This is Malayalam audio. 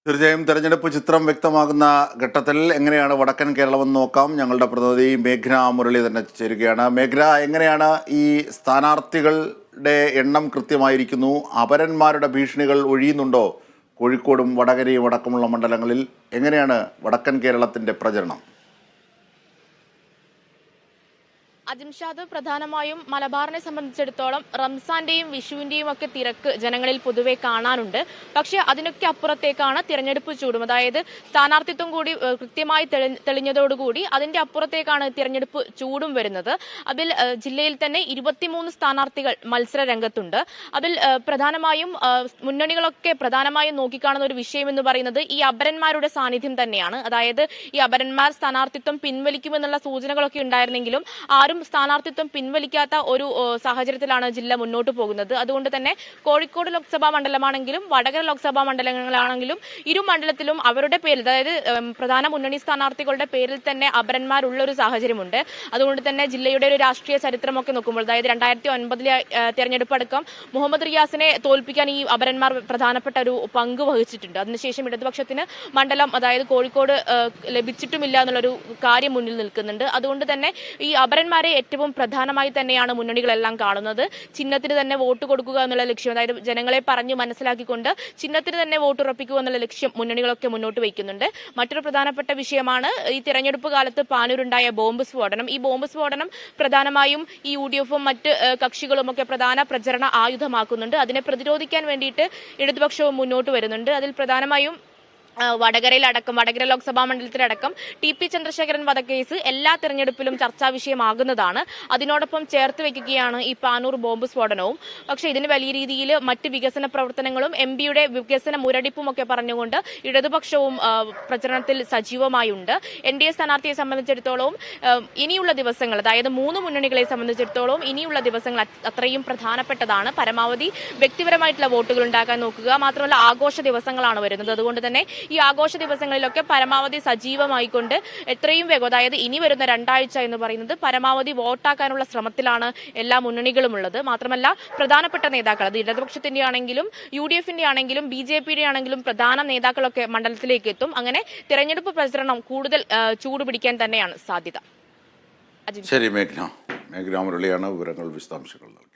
തീർച്ചയായും തെരഞ്ഞെടുപ്പ് ചിത്രം വ്യക്തമാകുന്ന ഘട്ടത്തിൽ എങ്ങനെയാണ് വടക്കൻ കേരളമെന്ന് നോക്കാം. ഞങ്ങളുടെ പ്രതിനിധി മേഘ്ന മുരളി തന്നെ ചേരുകയാണ്. മേഘ്ന, എങ്ങനെയാണ് ഈ സ്ഥാനാർത്ഥികളുടെ എണ്ണം കൃത്യമായിരിക്കുന്നു? അപരന്മാരുടെ ഭീഷണികൾ ഒഴിയുന്നുണ്ടോ? കോഴിക്കോടും വടകരയും അടക്കമുള്ള മണ്ഡലങ്ങളിൽ എങ്ങനെയാണ് വടക്കൻ കേരളത്തിന്റെ പ്രചരണം? അജിംഷാദ്, പ്രധാനമായും മലബാറിനെ സംബന്ധിച്ചിടത്തോളം റംസാന്റെയും വിഷുവിന്റെയും ഒക്കെ തിരക്ക് ജനങ്ങളിൽ പൊതുവെ കാണാനുണ്ട്. പക്ഷേ അതിനൊക്കെ അപ്പുറത്തേക്കാണ് തിരഞ്ഞെടുപ്പ് ചൂടും. അതായത് സ്ഥാനാർത്ഥിത്വം കൂടി കൃത്യമായി തെളിഞ്ഞതോടുകൂടി അതിന്റെ അപ്പുറത്തേക്കാണ് തിരഞ്ഞെടുപ്പ് ചൂടും വരുന്നത്. അതിൽ ജില്ലയിൽ തന്നെ 23 സ്ഥാനാർത്ഥികൾ മത്സര രംഗത്തുണ്ട്. അതിൽ പ്രധാനമായും മുന്നണികളൊക്കെ പ്രധാനമായും നോക്കിക്കാണുന്ന ഒരു വിഷയം എന്ന് പറയുന്നത് ഈ അപരന്മാരുടെ സാന്നിധ്യം തന്നെയാണ്. അതായത് ഈ അപരന്മാർ സ്ഥാനാർത്ഥിത്വം പിൻവലിക്കുമെന്നുള്ള സൂചനകളൊക്കെ ഉണ്ടായിരുന്നെങ്കിലും ആരും സ്ഥാനാർത്ഥിത്വം പിൻവലിക്കാത്ത ഒരു സാഹചര്യത്തിലാണ് ജില്ല മുന്നോട്ട് പോകുന്നത്. അതുകൊണ്ട് തന്നെ കോഴിക്കോട് ലോക്സഭാ മണ്ഡലമാണെങ്കിലും വടകര ലോക്സഭാ മണ്ഡലങ്ങളാണെങ്കിലും ഇരു മണ്ഡലത്തിലും അവരുടെ പേരിൽ, അതായത് പ്രധാന മുന്നണി സ്ഥാനാർത്ഥികളുടെ പേരിൽ തന്നെ അപരന്മാരുള്ള ഒരു സാഹചര്യമുണ്ട്. അതുകൊണ്ട് തന്നെ ജില്ലയുടെ ഒരു രാഷ്ട്രീയ ചരിത്രമൊക്കെ നോക്കുമ്പോൾ, അതായത് 2009 തെരഞ്ഞെടുപ്പ് അടക്കം മുഹമ്മദ് റിയാസിനെ തോൽപ്പിക്കാൻ ഈ അപരന്മാർ പ്രധാനപ്പെട്ട ഒരു പങ്ക് വഹിച്ചിട്ടുണ്ട്. അതിനുശേഷം ഇടതുപക്ഷത്തിന് മണ്ഡലം, അതായത് കോഴിക്കോട് ലഭിച്ചിട്ടുമില്ല എന്നുള്ളൊരു കാര്യം മുന്നിൽ നിൽക്കുന്നുണ്ട്. അതുകൊണ്ട് തന്നെ ഈ അപരന്മാരെ ഏറ്റവും പ്രധാനമായി തന്നെയാണ് മുന്നണികളെല്ലാം കാണുന്നത്. ചിഹ്നത്തിന് തന്നെ വോട്ട് കൊടുക്കുക എന്നുള്ള ലക്ഷ്യം, അതായത് ജനങ്ങളെ പറഞ്ഞു മനസ്സിലാക്കിക്കൊണ്ട് ചിഹ്നത്തിന് തന്നെ വോട്ട് ഉറപ്പിക്കുക എന്നുള്ള ലക്ഷ്യം മുന്നണികളൊക്കെ മുന്നോട്ട് വയ്ക്കുന്നുണ്ട്. മറ്റൊരു പ്രധാനപ്പെട്ട വിഷയമാണ് ഈ തെരഞ്ഞെടുപ്പ് കാലത്ത് പാനൂരുണ്ടായ ബോംബ് സ്ഫോടനം. ഈ ബോംബ് സ്ഫോടനം പ്രധാനമായും ഈ UDF-ഉം മറ്റ് കക്ഷികളും ഒക്കെ പ്രധാന പ്രചരണ ആയുധമാക്കുന്നുണ്ട്. അതിനെ പ്രതിരോധിക്കാൻ വേണ്ടിയിട്ട് ഇടതുപക്ഷവും മുന്നോട്ട് വരുന്നുണ്ട്. അതിൽ പ്രധാനമായും വടകരയിലടക്കം, വടകര ലോക്സഭാ മണ്ഡലത്തിലടക്കം TP ചന്ദ്രശേഖരൻ വധക്കേസ് എല്ലാ തെരഞ്ഞെടുപ്പിലും ചർച്ചാ വിഷയമാകുന്നതാണ്. അതിനോടൊപ്പം ചേർത്ത് വെക്കുകയാണ് ഈ പാനൂർ ബോംബ് സ്ഫോടനവും. പക്ഷേ ഇതിന് വലിയ രീതിയിൽ മറ്റ് വികസന പ്രവർത്തനങ്ങളും MPയുടെ വികസന മുരടിപ്പും ഒക്കെ പറഞ്ഞുകൊണ്ട് ഇടതുപക്ഷവും പ്രചരണത്തിൽ സജീവമായുണ്ട്. NDA സ്ഥാനാർത്ഥിയെ സംബന്ധിച്ചിടത്തോളം ഇനിയുള്ള ദിവസങ്ങൾ, അതായത് 3 മുന്നണികളെ സംബന്ധിച്ചിടത്തോളം ഇനിയുള്ള ദിവസങ്ങൾ അത്രയും പ്രധാനപ്പെട്ടതാണ്. പരമാവധി വ്യക്തിപരമായിട്ടുള്ള വോട്ടുകൾ ഉണ്ടാക്കാൻ നോക്കുക. മാത്രമല്ല ആഘോഷ ദിവസങ്ങളാണ് വരുന്നത്. അതുകൊണ്ട് തന്നെ ഈ ആഘോഷ ദിവസങ്ങളിലൊക്കെ പരമാവധി സജീവമായിക്കൊണ്ട് എത്രയും വേഗം, അതായത് ഇനി വരുന്ന 2 ആഴ്ച എന്ന് പറയുന്നത് പരമാവധി വോട്ടാക്കാനുള്ള ശ്രമത്തിലാണ് എല്ലാ മുന്നണികളും ഉള്ളത്. മാത്രമല്ല പ്രധാനപ്പെട്ട നേതാക്കൾ, അത് ഇടതുപക്ഷത്തിന്റെ ആണെങ്കിലും UDF-ന്റെ ആണെങ്കിലും BJP-യുടെ ആണെങ്കിലും പ്രധാന നേതാക്കളൊക്കെ മണ്ഡലത്തിലേക്ക് എത്തും. അങ്ങനെ തിരഞ്ഞെടുപ്പ് പ്രചരണം കൂടുതൽ ചൂടുപിടിക്കാൻ തന്നെയാണ് സാധ്യത. ശരി മേഘ്ന മുരളിയാണ് വിവരങ്ങൾ വിശദാംശങ്ങൾ നൽകുന്നത്.